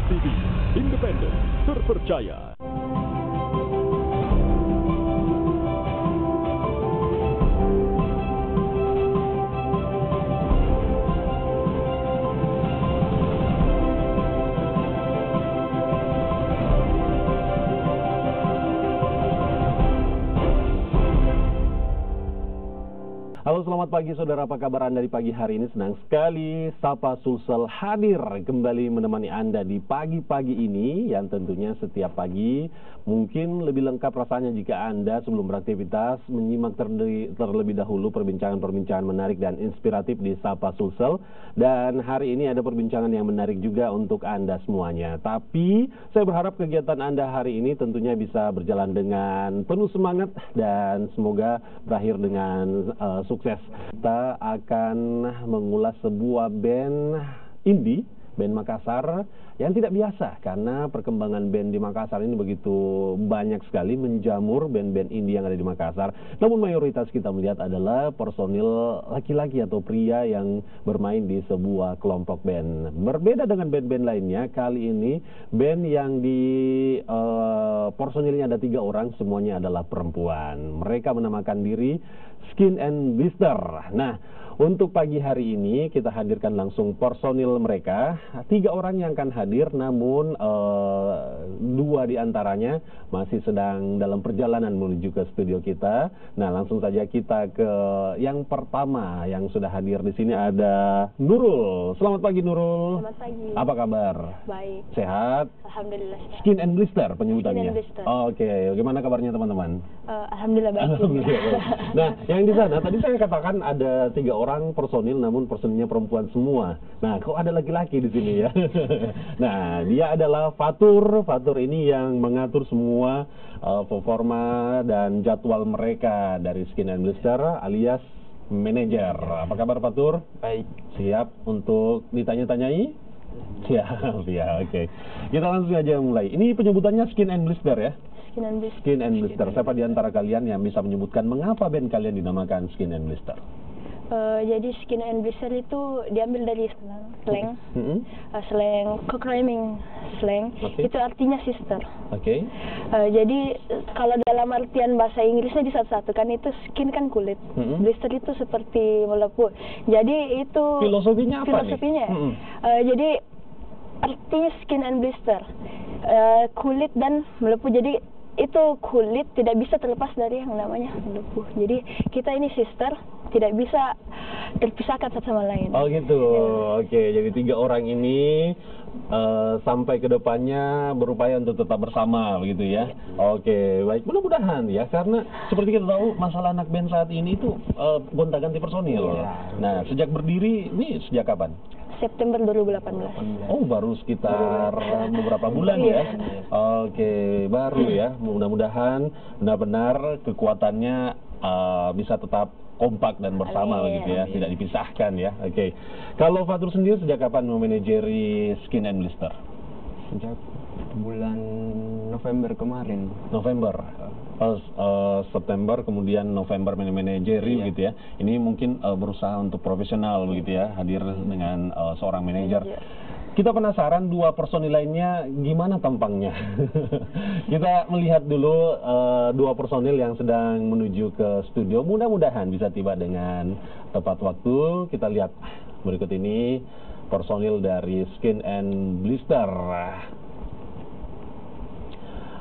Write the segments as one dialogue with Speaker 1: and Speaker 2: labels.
Speaker 1: TV, independen, terpercaya.
Speaker 2: Halo, selamat pagi saudara, apa kabar Anda di pagi hari ini? Senang sekali Sapa Sulsel hadir kembali menemani Anda di pagi-pagi ini, yang tentunya setiap pagi mungkin lebih lengkap rasanya jika Anda sebelum beraktivitas menyimak terlebih dahulu perbincangan-perbincangan menarik dan inspiratif di Sapa Sulsel. Dan hari ini ada perbincangan yang menarik juga untuk Anda semuanya. Tapi saya berharap kegiatan Anda hari ini tentunya bisa berjalan dengan penuh semangat dan semoga berakhir dengan sukses. Kita akan mengulas sebuah band indie, band Makassar yang tidak biasa karena perkembangan band di Makassar ini begitu banyak sekali menjamur band-band indie yang ada di Makassar. Namun mayoritas kita melihat adalah personil laki-laki atau pria yang bermain di sebuah kelompok band. Berbeda dengan band-band lainnya, kali ini band yang di personilnya ada 3 orang, semuanya adalah perempuan. Mereka menamakan diri Skin and Blister. Nah, untuk pagi hari ini kita hadirkan langsung personil mereka. 3 orang yang akan hadir, namun 2 diantaranya masih sedang dalam perjalanan menuju ke studio kita. Nah, langsung saja kita ke yang pertama yang sudah hadir di sini, ada Nurul. Selamat pagi Nurul.
Speaker 3: Selamat pagi.
Speaker 2: Apa kabar?
Speaker 3: Baik.
Speaker 2: Sehat?
Speaker 3: Alhamdulillah.
Speaker 2: Skin and Blister penyebutannya.
Speaker 3: Skin and Blister.
Speaker 2: Oke, gimana kabarnya teman-teman?
Speaker 3: Alhamdulillah baik.
Speaker 2: Alhamdulillah baik. Nah, yang di sana tadi saya katakan ada 3 orang personil, namun personilnya perempuan semua. Nah, kok ada laki-laki di sini ya? Nah, dia adalah Fatur. Fatur ini yang mengatur semua performa dan jadwal mereka dari Skin and Blister alias manajer. Apa kabar Fatur?
Speaker 4: Baik.
Speaker 2: Siap untuk ditanya-tanyai? Siap, ya, oke. Kita langsung aja mulai. Ini penyebutannya Skin and Blister ya?
Speaker 3: Skin and Blister.
Speaker 2: Skin and Blister. Siapa di antara kalian yang bisa menyebutkan mengapa band kalian dinamakan Skin and Blister?
Speaker 3: Jadi Skin and Blister itu diambil dari slang, slang co-climbing slang.
Speaker 2: Okay.
Speaker 3: Itu artinya sister.
Speaker 2: Oke.
Speaker 3: Jadi kalau dalam artian bahasa Inggrisnya disatu-satukan itu skin kan kulit, blister itu seperti melepuh. Jadi itu
Speaker 2: Filosofinya apa
Speaker 3: filosofinya.
Speaker 2: nih?
Speaker 3: Jadi artinya skin and blister, kulit dan melepuh. Jadi itu kulit tidak bisa terlepas dari yang namanya melepuh. Jadi kita ini sister, tidak bisa terpisahkan satu sama lain.
Speaker 2: Oh gitu, oke. Jadi 3 orang ini sampai ke depannya berupaya untuk tetap bersama, begitu ya. Oke, baik. Mudah-mudahan ya, karena seperti kita tahu masalah anak band saat ini itu gonta-ganti personil. Nah, sejak berdiri ini sejak kapan?
Speaker 3: September 2018.
Speaker 2: Oh, baru sekitar beberapa bulan ya. Oke, baru ya. Mudah-mudahan benar-benar kekuatannya bisa tetap kompak dan bersama begitu ya, tidak dipisahkan ya. Oke. Kalau Fatur sendiri sejak kapan memanajeri Skin and Blister?
Speaker 4: Sejak bulan November kemarin.
Speaker 2: November. September kemudian November manajeri gitu ya. Ini mungkin berusaha untuk profesional begitu ya, hadir dengan seorang manajer. Kita penasaran 2 personil lainnya gimana tampangnya. Kita melihat dulu 2 personil yang sedang menuju ke studio. Mudah-mudahan bisa tiba dengan tepat waktu. Kita lihat berikut ini personil dari Skin and Blister.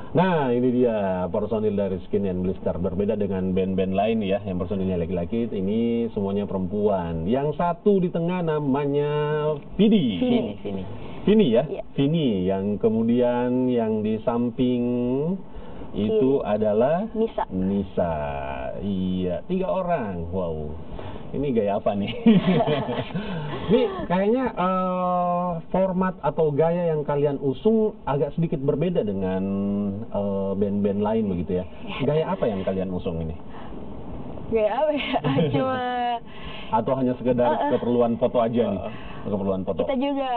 Speaker 2: Nah, ini dia personil dari Skin and Blister. Berbeda dengan band-band lain ya, yang personilnya laki-laki, ini semuanya perempuan. Yang satu di tengah namanya Vini. Vini ya?
Speaker 3: Iya.
Speaker 2: Vini. Yang kemudian yang di samping itu adalah Nisa. Iya, 3 orang. Wow. Ini gaya apa nih? Ini kayaknya format atau gaya yang kalian usung agak sedikit berbeda dengan band-band lain begitu ya. Gaya apa yang kalian usung ini?
Speaker 3: Gaya apa ya? Cuma
Speaker 2: atau hanya sekedar keperluan foto aja nih? Keperluan foto.
Speaker 3: Kita juga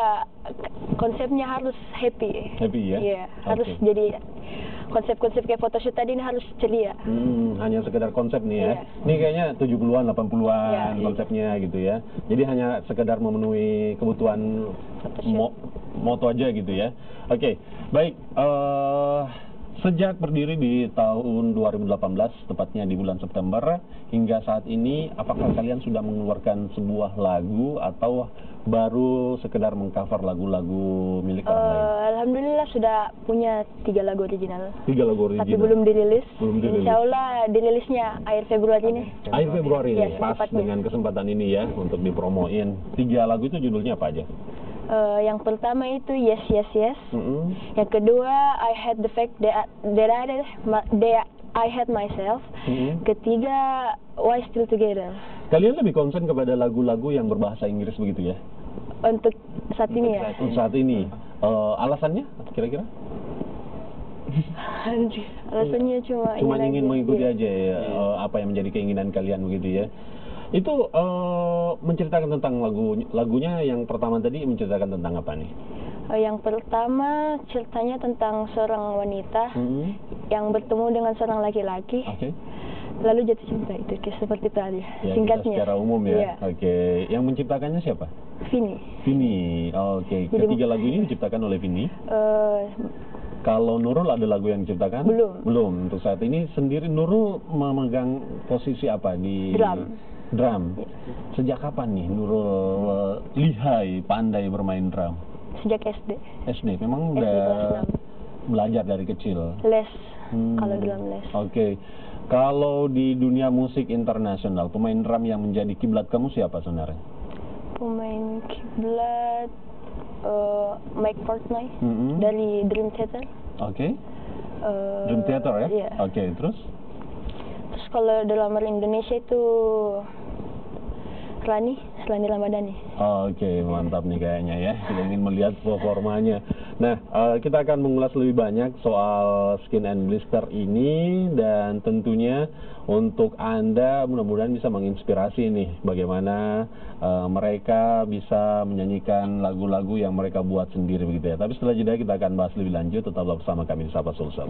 Speaker 3: konsepnya harus happy.
Speaker 2: Happy ya?
Speaker 3: Iya, harus jadi konsep-konsep kayak photoshoot tadi ini harus ceria.
Speaker 2: Hanya sekedar konsep nih ya.
Speaker 3: Iya.
Speaker 2: Ini kayaknya 70-an, 80-an
Speaker 3: Iya.
Speaker 2: konsepnya gitu ya. Jadi hanya sekedar memenuhi kebutuhan
Speaker 3: Photoshoot.
Speaker 2: moto aja gitu ya. Oke, baik. Sejak berdiri di tahun 2018, tepatnya di bulan September, hingga saat ini, apakah kalian sudah mengeluarkan sebuah lagu atau baru sekedar mengcover lagu-lagu milik orang lain?
Speaker 3: Alhamdulillah sudah punya 3 lagu original.
Speaker 2: 3 lagu original.
Speaker 3: Tapi belum dirilis.
Speaker 2: Belum dirilis.
Speaker 3: Insya Allah dirilisnya akhir Februari ini.
Speaker 2: Akhir Februari
Speaker 3: Ya,
Speaker 2: nih, pas
Speaker 3: secepatnya.
Speaker 2: dengan kesempatan ini ya, untuk dipromoin. 3 lagu itu judulnya apa aja?
Speaker 3: Yang pertama itu Yes Yes Yes.
Speaker 2: Mm-mm.
Speaker 3: Yang kedua I Hate the Fact that I Hate Myself.
Speaker 2: Mm-mm.
Speaker 3: Ketiga Why Still Together.
Speaker 2: Kalian lebih konsen kepada lagu-lagu yang berbahasa Inggris begitu ya?
Speaker 3: Untuk saat ini ya.
Speaker 2: Untuk saat ini. Alasannya kira-kira?
Speaker 3: Anjir, alasannya
Speaker 2: Cuma ingin
Speaker 3: aja.
Speaker 2: mengikuti
Speaker 3: Iya.
Speaker 2: aja ya, apa yang menjadi keinginan kalian begitu ya. Itu menceritakan tentang lagunya yang pertama tadi menceritakan tentang apa nih?
Speaker 3: Yang pertama ceritanya tentang seorang wanita
Speaker 2: Mm-mm.
Speaker 3: yang bertemu dengan seorang laki-laki,
Speaker 2: Oke.
Speaker 3: lalu jatuh cinta itu kayak seperti itu aja.
Speaker 2: Ya,
Speaker 3: Singkatnya.
Speaker 2: kita secara umum ya.
Speaker 3: Iya.
Speaker 2: Oke. Yang menciptakannya siapa?
Speaker 3: Vini.
Speaker 2: Vini. Oke.
Speaker 3: Jadi-
Speaker 2: Ketiga lagu ini diciptakan oleh Vini.
Speaker 3: Eh,
Speaker 2: Kalau Nurul ada lagu yang diciptakan?
Speaker 3: Belum.
Speaker 2: Belum. Untuk saat ini sendiri Nurul memegang posisi apa di
Speaker 3: Drum.
Speaker 2: Drum. Sejak kapan nih Nurul lihai, pandai bermain drum?
Speaker 3: Sejak SD.
Speaker 2: SD. Memang
Speaker 3: SD
Speaker 2: udah
Speaker 3: kelas
Speaker 2: belajar dari kecil.
Speaker 3: Les.
Speaker 2: Hmm.
Speaker 3: Kalau drum les.
Speaker 2: Oke. Kalau di dunia musik internasional, pemain drum yang menjadi kiblat kamu siapa sebenarnya?
Speaker 3: Pemain kiblat Mike Portnoy
Speaker 2: Mm-mm.
Speaker 3: dari Dream Theater.
Speaker 2: Oke.
Speaker 3: Eh,
Speaker 2: Dream Theater ya?
Speaker 3: Iya.
Speaker 2: Oke, terus?
Speaker 3: Terus kalau drummer Indonesia itu Rani Ramadhani.
Speaker 2: Oke, mantap nih kayaknya ya. Kita ingin melihat performanya. Nah, kita akan mengulas lebih banyak soal Skin and Blister ini, dan tentunya untuk Anda mudah-mudahan bisa menginspirasi nih bagaimana mereka bisa menyanyikan lagu-lagu yang mereka buat sendiri begitu ya. Tapi setelah jeda kita akan bahas lebih lanjut, tetaplah bersama kami di Sapa Sulsel.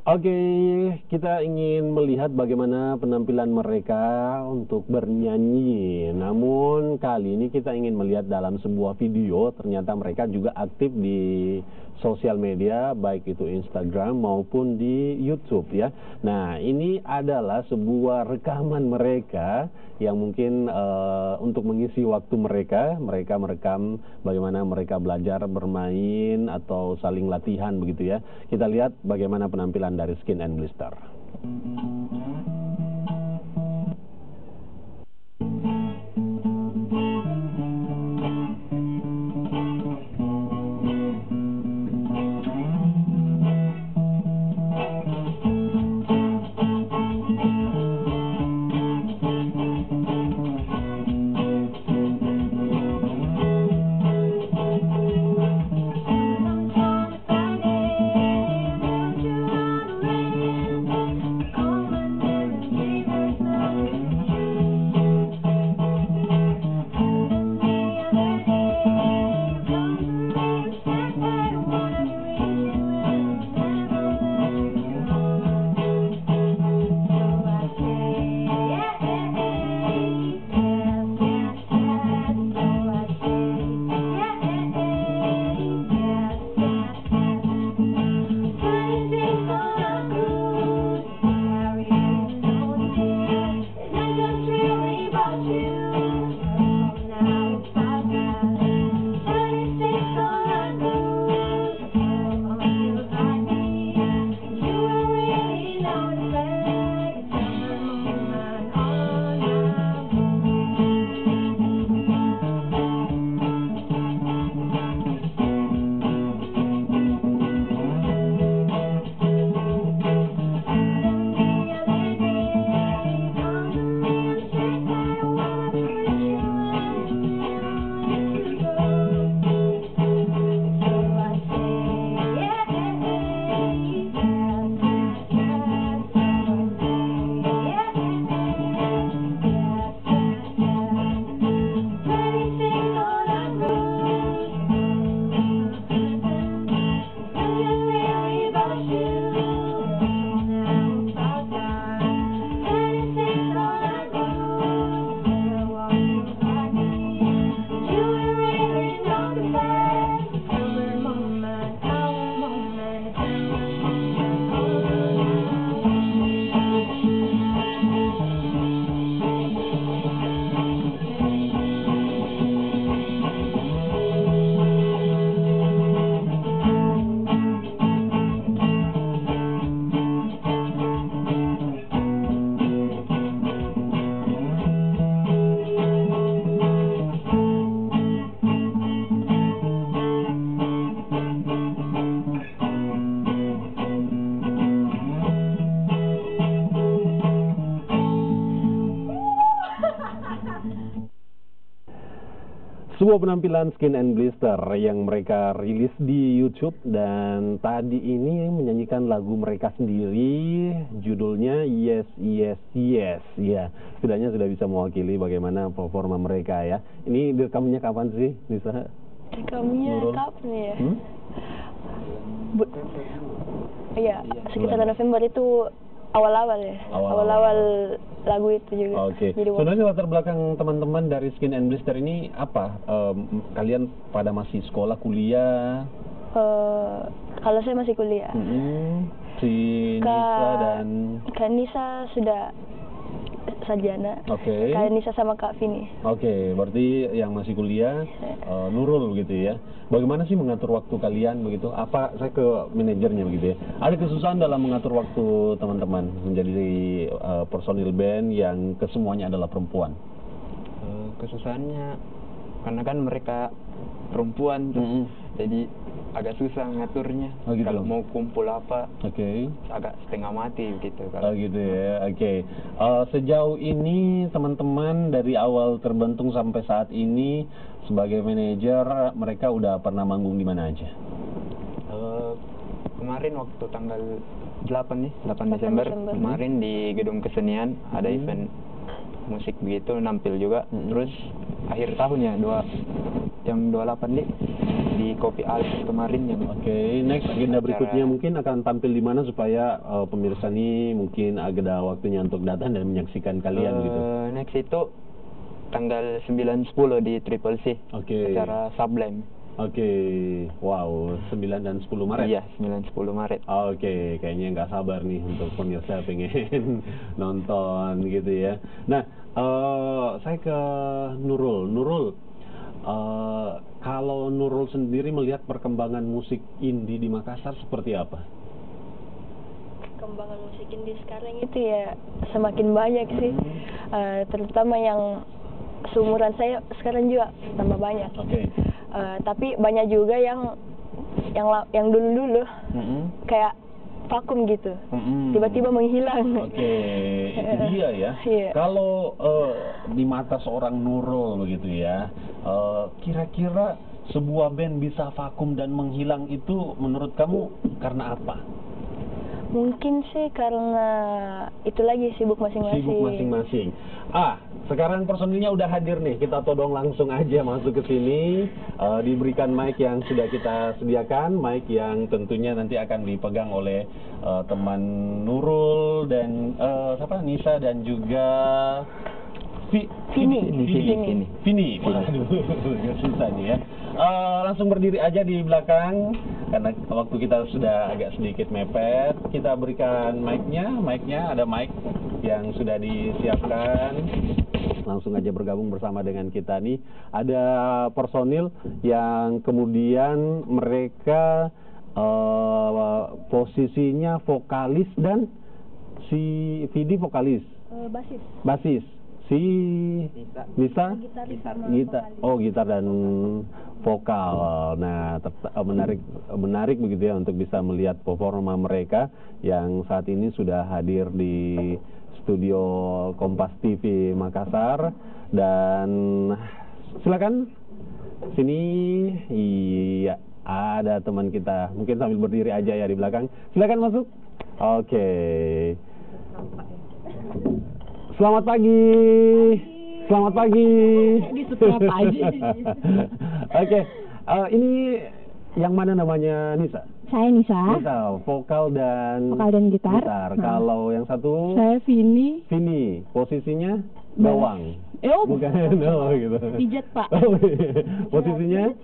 Speaker 2: Oke, kita ingin melihat bagaimana penampilan mereka untuk bernyanyi. Namun kali ini kita ingin melihat dalam sebuah video, ternyata mereka juga aktif di sosial media, baik itu Instagram maupun di YouTube ya. Nah, ini adalah sebuah rekaman mereka yang mungkin untuk mengisi waktu mereka merekam bagaimana mereka belajar bermain atau saling latihan begitu ya. Kita lihat bagaimana penampilan dari Skin and Blister. sebuah penampilan Skin and Blister yang mereka rilis di YouTube, dan tadi ini menyanyikan lagu mereka sendiri, judulnya Yes Yes Yes. Ya, setidaknya sudah bisa mewakili bagaimana performa mereka ya. Ini direkamnya kapan sih, Nisa?
Speaker 3: Rekamnya
Speaker 2: Nurul?
Speaker 3: kapan ya?
Speaker 2: Hmm?
Speaker 3: Iya, sekitar November itu awal-awal ya. Awal-awal lagu itu juga.
Speaker 2: Oke.
Speaker 3: Jadi
Speaker 2: Sebenarnya latar belakang teman-teman dari Skin and Blister ini apa? Kalian pada masih sekolah, kuliah?
Speaker 3: kalau saya masih kuliah.
Speaker 2: Si Nisa dan
Speaker 3: Kak Nisa sudah sarjana.
Speaker 2: Oke.
Speaker 3: Kak Nisa sama Kak Vini.
Speaker 2: Oke, berarti yang masih kuliah Nurul begitu ya. Bagaimana sih mengatur waktu kalian begitu? Apa, saya ke manajernya begitu ya. Ada kesusahan dalam mengatur waktu teman-teman menjadi personil band yang kesemuanya adalah perempuan?
Speaker 4: Kesusahannya karena kan mereka perempuan tuh, jadi agak susah ngaturnya.
Speaker 2: Oh, gitu.
Speaker 4: Kalau mau kumpul apa,
Speaker 2: Oke.
Speaker 4: agak setengah mati gitu.
Speaker 2: Oh gitu ya, oke. Sejauh ini teman-teman dari awal terbentuk sampai saat ini sebagai manajer, mereka udah pernah manggung di mana aja?
Speaker 4: Kemarin waktu tanggal 8 Desember kemarin di Gedung Kesenian ada event musik begitu, nampil juga. Terus akhir tahun ya, jam 28 nih di Kopi Al kemarin yang.
Speaker 2: Oke, next agenda berikutnya mungkin akan tampil di mana supaya pemirsa ini mungkin ada waktunya untuk datang dan menyaksikan kalian gitu.
Speaker 4: Next itu tanggal 9-10 di Triple C.
Speaker 2: Oke.
Speaker 4: Acara Sublime.
Speaker 2: Oke, wow, 9 dan 10 Maret?
Speaker 4: Iya, 9-10 Maret.
Speaker 2: Oke, kayaknya nggak sabar nih untuk pemirsa pengen nonton gitu ya. Nah, saya ke Nurul. Nurul, kalau Nurul sendiri melihat perkembangan musik indie di Makassar seperti apa?
Speaker 3: Perkembangan musik indie sekarang itu ya semakin banyak sih. Terutama yang seumuran saya sekarang juga tambah banyak.
Speaker 2: Oke.
Speaker 3: Tapi banyak juga yang dulu-dulu kayak vakum gitu, tiba-tiba menghilang.
Speaker 2: Oke, itu dia ya.
Speaker 3: Iya.
Speaker 2: Kalau di mata seorang Nurul begitu ya, kira-kira sebuah band bisa vakum dan menghilang itu menurut kamu karena apa?
Speaker 3: Mungkin sih karena itu lagi sibuk masing-masing.
Speaker 2: Sibuk masing-masing. Sekarang personilnya udah hadir nih, kita todong langsung aja masuk ke sini. Diberikan mic yang sudah kita sediakan, mic yang tentunya nanti akan dipegang oleh teman Nurul dan Nisa dan juga Vini. Waduh, agak susah nih ya. Langsung berdiri aja di belakang karena waktu kita sudah agak sedikit mepet. Kita berikan mic-nya ada mic yang sudah disiapkan. Langsung aja bergabung bersama dengan kita nih. Ada personil yang kemudian mereka posisinya vokalis dan si Vidi vokalis. Basis. Si Nisa gitar. Oh, gitar dan vokal. Nah, menarik begitu ya untuk bisa melihat performa mereka yang saat ini sudah hadir di studio Kompas TV Makassar. Dan silakan sini. Iya, ada teman kita. Mungkin sambil berdiri aja ya di belakang. Silakan masuk. Oke. Selamat pagi. Selamat pagi. Oke. Ini yang mana namanya Nisa?
Speaker 5: Saya Nisa.
Speaker 2: Nisa, vokal dan
Speaker 5: gitar.
Speaker 2: Kalau yang satu?
Speaker 5: Saya Vini.
Speaker 2: Vini. Posisinya bawang. Bukan. Oh, gitu.
Speaker 5: Pijat, Pak.
Speaker 2: Posisinya?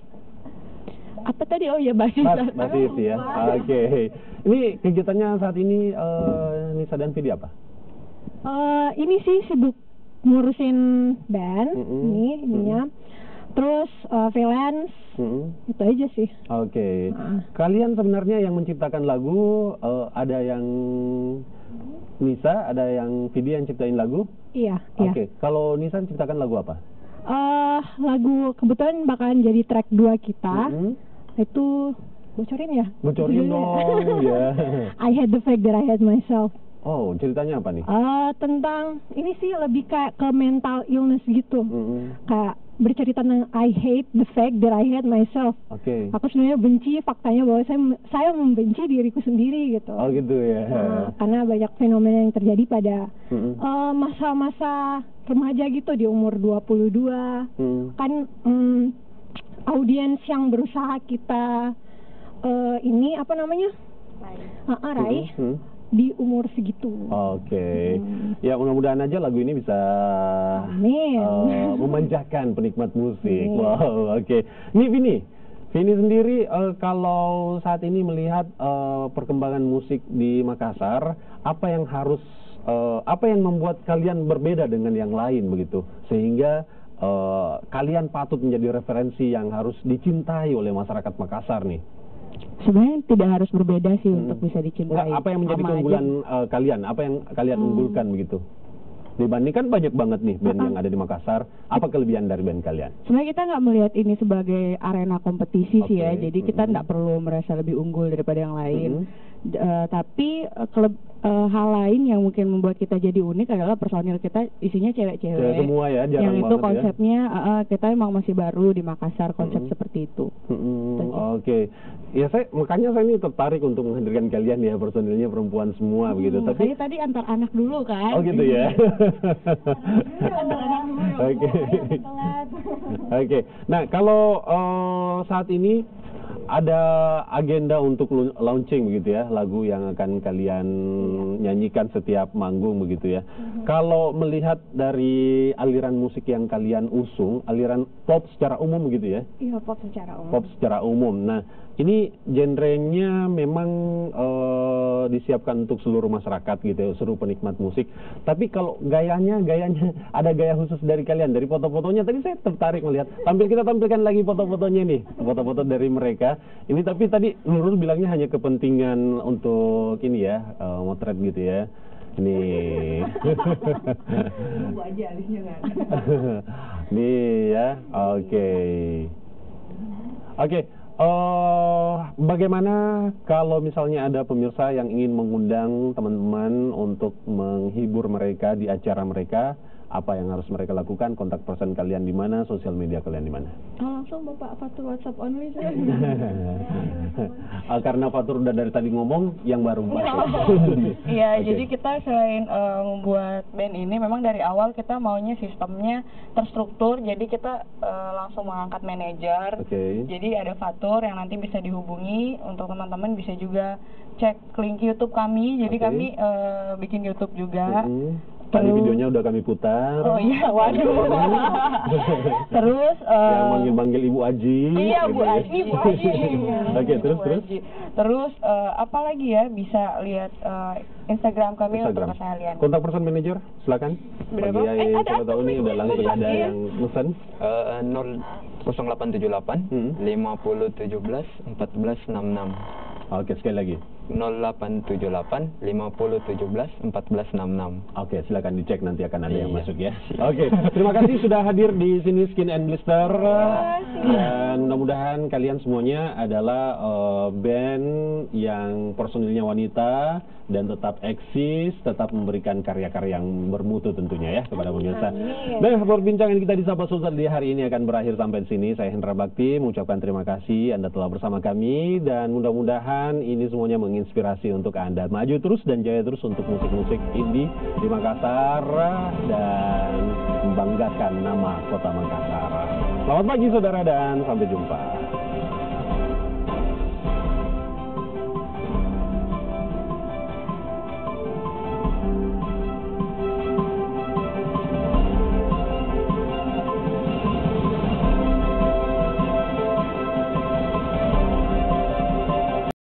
Speaker 5: Apa tadi? Oh ya, basis.
Speaker 2: Basis ya. Oke. Ini kegiatannya saat ini Nisa dan Vidi apa?
Speaker 5: Ini sih sibuk ngurusin band, ininya. Terus freelance, itu aja sih.
Speaker 2: Oke. Kalian sebenarnya yang menciptakan lagu, ada yang Nisa, ada yang Vidi yang ciptain lagu?
Speaker 5: Iya.
Speaker 2: Oke. Kalau Nisa ciptakan lagu apa?
Speaker 5: Lagu kebetulan bakalan jadi track 2 kita. Itu bocorin ya?
Speaker 2: Bocorin dong, ya.
Speaker 5: I Hate the Fact That I Hate Myself.
Speaker 2: Oh, ceritanya apa nih?
Speaker 5: Tentang ini sih lebih kayak ke mental illness gitu. Kayak bercerita tentang I hate the fact that I hate myself.
Speaker 2: Oke.
Speaker 5: Aku sebenarnya benci faktanya bahwa saya membenci diriku sendiri gitu.
Speaker 2: Oh gitu ya.
Speaker 5: Karena banyak fenomena yang terjadi pada masa-masa remaja gitu di umur 22. Kan audiens yang berusaha kita ini apa namanya? Raih di umur segitu.
Speaker 2: Oke. Ya mudah-mudahan aja lagu ini bisa memanjakan penikmat musik. Wow, oke. Ini Vini sendiri kalau saat ini melihat perkembangan musik di Makassar, apa yang membuat kalian berbeda dengan yang lain begitu, sehingga kalian patut menjadi referensi yang harus dicintai oleh masyarakat Makassar nih?
Speaker 6: Sebenarnya tidak harus berbeda sih untuk bisa dicintai.
Speaker 2: Enggak, apa yang menjadi keunggulan kalian? Apa yang kalian unggulkan begitu? Dibandingkan banyak banget nih band yang ada di Makassar, apa kelebihan dari band kalian?
Speaker 6: Sebenarnya kita nggak melihat ini sebagai arena kompetisi sih ya, jadi kita nggak perlu merasa lebih unggul daripada yang lain. Tapi hal lain yang mungkin membuat kita jadi unik adalah personil kita isinya cewek-cewek.
Speaker 2: Semua ya, jarang
Speaker 6: yang itu
Speaker 2: banget
Speaker 6: konsepnya kita emang masih baru di Makassar konsep seperti itu.
Speaker 2: Oke. Ya makanya saya ini tertarik untuk menghadirkan kalian ya, personilnya perempuan semua begitu. Tapi
Speaker 6: tadi antar anak dulu kan.
Speaker 2: Oh gitu ya. Oke. Nah, kalau saat ini ada agenda untuk launching begitu ya, lagu yang akan kalian nyanyikan setiap manggung begitu ya. Kalau melihat dari aliran musik yang kalian usung, aliran pop secara umum gitu ya?
Speaker 5: Iya, pop secara umum.
Speaker 2: Pop secara umum. Nah, ini genrenya memang disiapkan untuk seluruh masyarakat gitu ya, seluruh penikmat musik. Tapi kalau gayanya ada gaya khusus dari kalian, dari foto-fotonya tadi saya tertarik melihat. Kita tampilkan lagi foto-fotonya nih, foto-foto dari mereka. Ini tapi tadi Nurul bilangnya hanya kepentingan untuk ini ya, motret gitu ya. Ini.
Speaker 6: Tunggu aja alisnya kan.
Speaker 2: Nih ya, oke. Bagaimana kalau misalnya ada pemirsa yang ingin mengundang teman-teman untuk menghibur mereka di acara mereka, apa yang harus mereka lakukan? Kontak person kalian di mana? Sosial media kalian di mana?
Speaker 5: Langsung Bapak Fatur WhatsApp only saja.
Speaker 2: Karena Fatur udah dari tadi ngomong, yang baru
Speaker 7: Iya, jadi kita selain membuat band ini, memang dari awal kita maunya sistemnya terstruktur. Jadi kita langsung mengangkat manajer. Jadi ada Fatur yang nanti bisa dihubungi. Untuk teman-teman bisa juga cek link YouTube kami. Jadi kami bikin YouTube juga.
Speaker 2: Tadi videonya udah kami putar.
Speaker 7: Oh iya, waduh. Terus
Speaker 2: yang manggil-manggil Ibu Aji.
Speaker 7: Iya, Bu Aji, Bu Aji.
Speaker 2: Oke, terus.
Speaker 7: Terus apa lagi ya? Bisa lihat Instagram kami untuk keseharian.
Speaker 2: Kontak person manager, silakan.
Speaker 7: Berapa?
Speaker 2: Siapa tahu nih udah langsung ada yang mesen.
Speaker 4: 0878 5017 1466.
Speaker 2: Oke, sekali lagi.
Speaker 4: 0878 5017 1466.
Speaker 2: Oke, silakan dicek, nanti akan ada yang masuk ya. Oke, terima kasih sudah hadir di sini Skin and Blister. Dan mudah-mudahan kalian semuanya adalah band yang personilnya wanita dan tetap eksis, tetap memberikan karya-karya yang bermutu tentunya ya kepada pemirsa. Nah, perbincangan kita di Sapa Sulsel di hari ini akan berakhir sampai di sini. Saya Hendra Bakti mengucapkan terima kasih Anda telah bersama kami, dan mudah-mudahan ini semuanya menginspirasi untuk Anda maju terus dan jaya terus untuk musik-musik indie di Makassar dan membanggakan nama kota Makassar. Selamat pagi saudara dan sampai jumpa.